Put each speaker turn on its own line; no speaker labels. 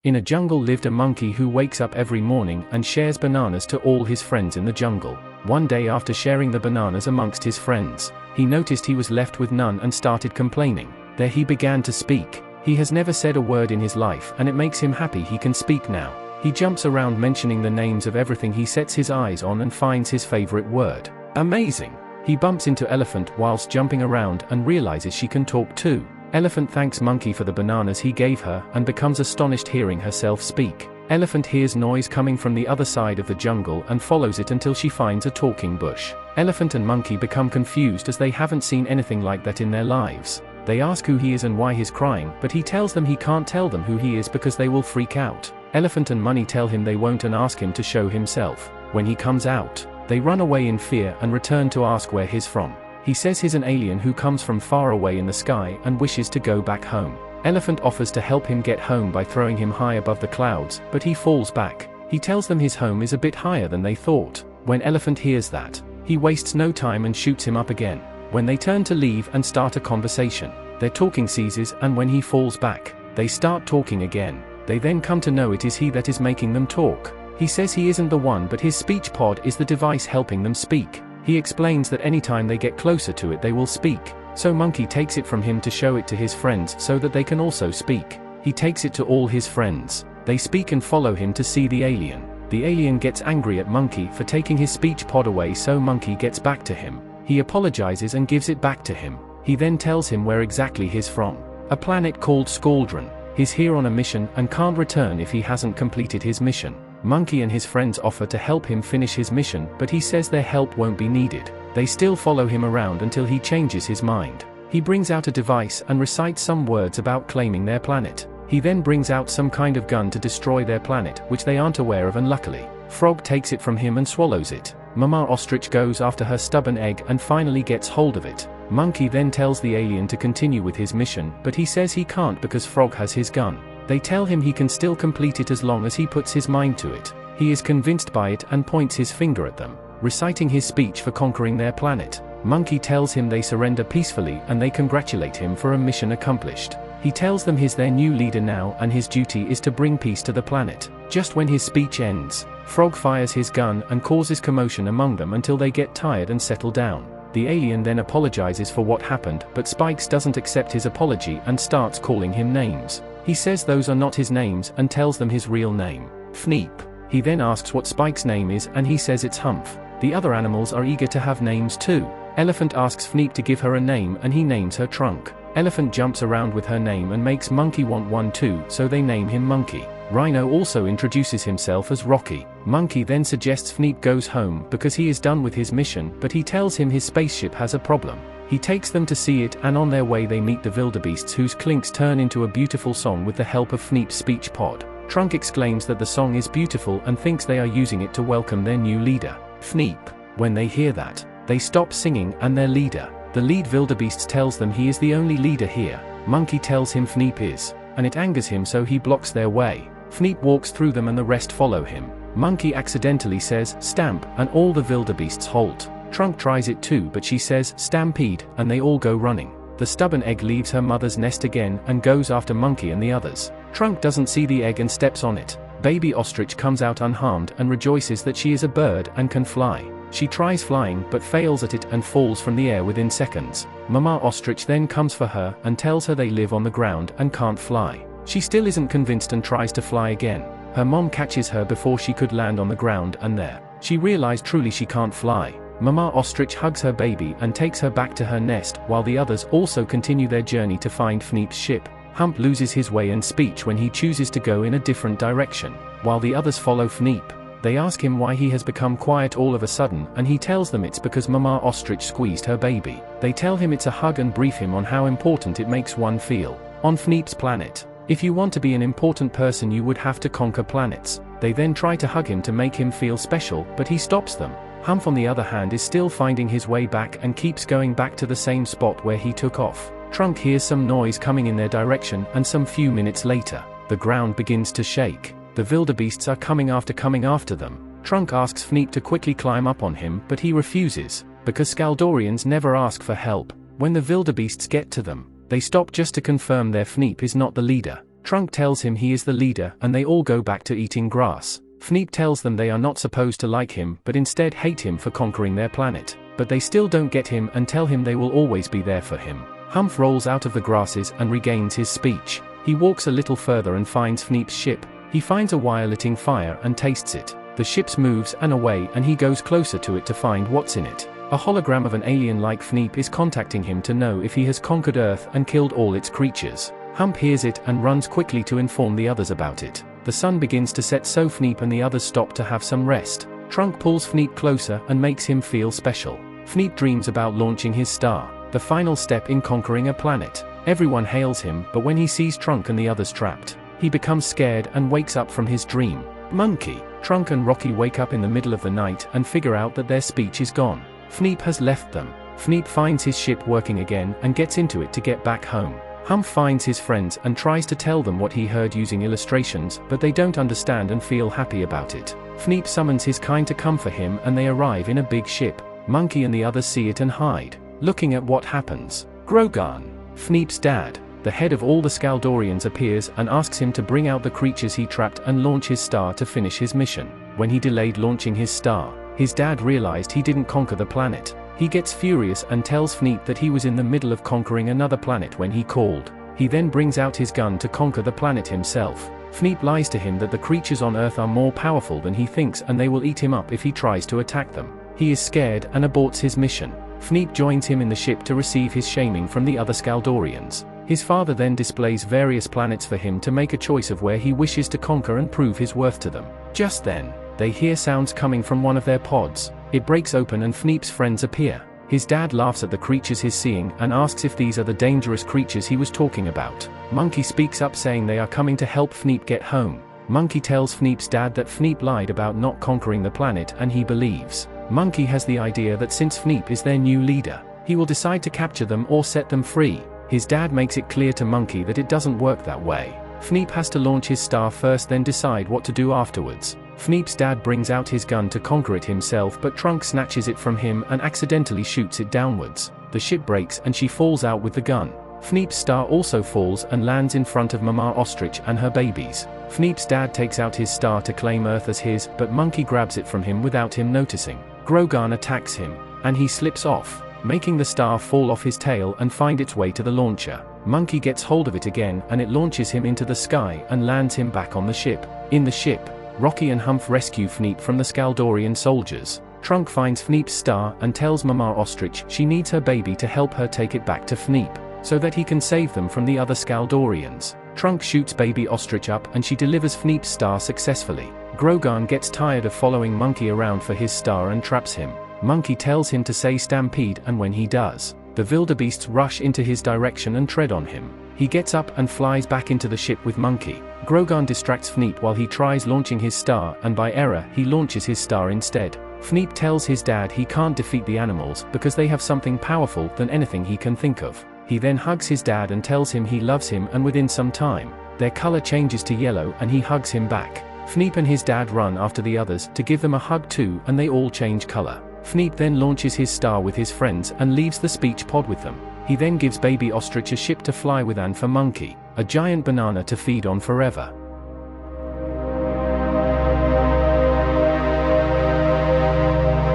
In a jungle lived a monkey who wakes up every morning and shares bananas to all his friends in the jungle. One day, after sharing the bananas amongst his friends, he noticed he was left with none and started complaining. There he began to speak. He has never said a word in his life, and it makes him happy he can speak now. He jumps around mentioning the names of everything he sets his eyes on and finds his favorite word. Amazing! He bumps into Elephant whilst jumping around and realizes she can talk too. Elephant thanks Monkey for the bananas he gave her and becomes astonished hearing herself speak. Elephant hears noise coming from the other side of the jungle and follows it until she finds a talking bush. Elephant and Monkey become confused as they haven't seen anything like that in their lives. They ask who he is and why he's crying, but he tells them he can't tell them who he is because they will freak out. Elephant and Money tell him they won't and ask him to show himself. When he comes out, they run away in fear and return to ask where he's from. He says he's an alien who comes from far away in the sky and wishes to go back home. Elephant offers to help him get home by throwing him high above the clouds, but he falls back. He tells them his home is a bit higher than they thought. When Elephant hears that, he wastes no time and shoots him up again. When they turn to leave and start a conversation, their talking ceases, and when he falls back, they start talking again. They then come to know it is he that is making them talk. He says he isn't the one, but his speech pod is the device helping them speak. He explains that anytime they get closer to it they will speak. So Monkey takes it from him to show it to his friends so that they can also speak. He takes it to all his friends. They speak and follow him to see the alien. The alien gets angry at Monkey for taking his speech pod away, so Monkey gets back to him. He apologizes and gives it back to him. He then tells him where exactly he's from. A planet called Scaldron. He's here on a mission and can't return if he hasn't completed his mission. Monkey and his friends offer to help him finish his mission, but he says their help won't be needed. They still follow him around until he changes his mind. He brings out a device and recites some words about claiming their planet. He then brings out some kind of gun to destroy their planet, which they aren't aware of, and luckily, Frog takes it from him and swallows it. Mama Ostrich goes after her stubborn egg and finally gets hold of it. Monkey then tells the alien to continue with his mission, but he says he can't because Frog has his gun. They tell him he can still complete it as long as he puts his mind to it. He is convinced by it and points his finger at them, reciting his speech for conquering their planet. Monkey tells him they surrender peacefully and they congratulate him for a mission accomplished. He tells them he's their new leader now and his duty is to bring peace to the planet. Just when his speech ends, Frog fires his gun and causes commotion among them until they get tired and settle down. The alien then apologizes for what happened, but Spikes doesn't accept his apology and starts calling him names. He says those are not his names and tells them his real name, Fneep. He then asks what Spike's name is and he says it's Humph. The other animals are eager to have names too. Elephant asks Fneep to give her a name and he names her Trunk. Elephant jumps around with her name and makes Monkey want one too, so they name him Monkey. Rhino also introduces himself as Rocky. Monkey then suggests Fneep goes home because he is done with his mission, but he tells him his spaceship has a problem. He takes them to see it, and on their way they meet the wildebeests whose clinks turn into a beautiful song with the help of Fneep's speech pod. Trunk exclaims that the song is beautiful and thinks they are using it to welcome their new leader, Fneep. When they hear that, they stop singing and their leader, the lead wildebeest, tells them he is the only leader here. Monkey tells him Fneep is, and it angers him so he blocks their way. Fneep walks through them and the rest follow him. Monkey accidentally says, "Stamp," and all the wildebeests halt. Trunk tries it too, but she says, "Stampede," and they all go running. The stubborn egg leaves her mother's nest again and goes after Monkey and the others. Trunk doesn't see the egg and steps on it. Baby Ostrich comes out unharmed and rejoices that she is a bird and can fly. She tries flying but fails at it and falls from the air within seconds. Mama Ostrich then comes for her and tells her they live on the ground and can't fly. She still isn't convinced and tries to fly again. Her mom catches her before she could land on the ground, and there, she realized truly she can't fly. Mama Ostrich hugs her baby and takes her back to her nest, while the others also continue their journey to find Fneep's ship. Hump loses his way and speech when he chooses to go in a different direction, while the others follow Fneep. They ask him why he has become quiet all of a sudden, and he tells them it's because Mama Ostrich squeezed her baby. They tell him it's a hug and brief him on how important it makes one feel. On Fneep's planet, if you want to be an important person you would have to conquer planets. They then try to hug him to make him feel special, but he stops them. Humph on the other hand is still finding his way back and keeps going back to the same spot where he took off. Trunk hears some noise coming in their direction, and some few minutes later, the ground begins to shake. The wildebeests are coming after them. Trunk asks Fneep to quickly climb up on him, but he refuses, because Scaldorians never ask for help. When the wildebeests get to them, they stop just to confirm their Fneep is not the leader. Trunk tells him he is the leader and they all go back to eating grass. Fneep tells them they are not supposed to like him but instead hate him for conquering their planet. But they still don't get him and tell him they will always be there for him. Humph rolls out of the grasses and regains his speech. He walks a little further and finds Fneep's ship. He finds a wire lighting fire and tastes it. The ship moves and away and he goes closer to it to find what's in it. A hologram of an alien like Fneep is contacting him to know if he has conquered Earth and killed all its creatures. Humph hears it and runs quickly to inform the others about it. The sun begins to set so Fneep and the others stop to have some rest. Trunk pulls Fneep closer and makes him feel special. Fneep dreams about launching his star, the final step in conquering a planet. Everyone hails him, but when he sees Trunk and the others trapped, he becomes scared and wakes up from his dream. Monkey, Trunk and Rocky wake up in the middle of the night and figure out that their speech is gone. Fneep has left them. Fneep finds his ship working again and gets into it to get back home. Humph finds his friends and tries to tell them what he heard using illustrations, but they don't understand and feel happy about it. Fneep summons his kind to come for him and they arrive in a big ship. Monkey and the others see it and hide, looking at what happens. Grogan, Fneep's dad, the head of all the Skaldorians, appears and asks him to bring out the creatures he trapped and launch his star to finish his mission. When he delayed launching his star, his dad realized he didn't conquer the planet. He gets furious and tells Fneep that he was in the middle of conquering another planet when he called. He then brings out his gun to conquer the planet himself. Fneep lies to him that the creatures on Earth are more powerful than he thinks and they will eat him up if he tries to attack them. He is scared and aborts his mission. Fneep joins him in the ship to receive his shaming from the other Skaldorians. His father then displays various planets for him to make a choice of where he wishes to conquer and prove his worth to them. Just then, they hear sounds coming from one of their pods. It breaks open and Fneep's friends appear. His dad laughs at the creatures he's seeing and asks if these are the dangerous creatures he was talking about. Monkey speaks up saying they are coming to help Fneep get home. Monkey tells Fneep's dad that Fneep lied about not conquering the planet and he believes. Monkey has the idea that since Fneep is their new leader, he will decide to capture them or set them free. His dad makes it clear to Monkey that it doesn't work that way. Fneep has to launch his star first then decide what to do afterwards. Fneep's dad brings out his gun to conquer it himself but Trunk snatches it from him and accidentally shoots it downwards. The ship breaks and she falls out with the gun. Fneep's star also falls and lands in front of Mama Ostrich and her babies. Fneep's dad takes out his star to claim Earth as his, but Monkey grabs it from him without him noticing. Grogan attacks him, and he slips off, making the star fall off his tail and find its way to the launcher. Monkey gets hold of it again and it launches him into the sky and lands him back on the ship. In the ship, Rocky and Humph rescue Fneep from the Skaldorian soldiers. Trunk finds Fneep's star and tells Mama Ostrich she needs her baby to help her take it back to Fneep, so that he can save them from the other Skaldorians. Trunk shoots baby Ostrich up and she delivers Fneep's star successfully. Grogan gets tired of following Monkey around for his star and traps him. Monkey tells him to say stampede and when he does, the wildebeests rush into his direction and tread on him. He gets up and flies back into the ship with Monkey. Grogan distracts Fneep while he tries launching his star and by error he launches his star instead. Fneep tells his dad he can't defeat the animals because they have something powerful than anything he can think of. He then hugs his dad and tells him he loves him and within some time, their color changes to yellow and he hugs him back. Fneep and his dad run after the others to give them a hug too and they all change color. Fneep then launches his star with his friends and leaves the speech pod with them. He then gives baby Ostrich a ship to fly with and for Monkey, a giant banana to feed on forever.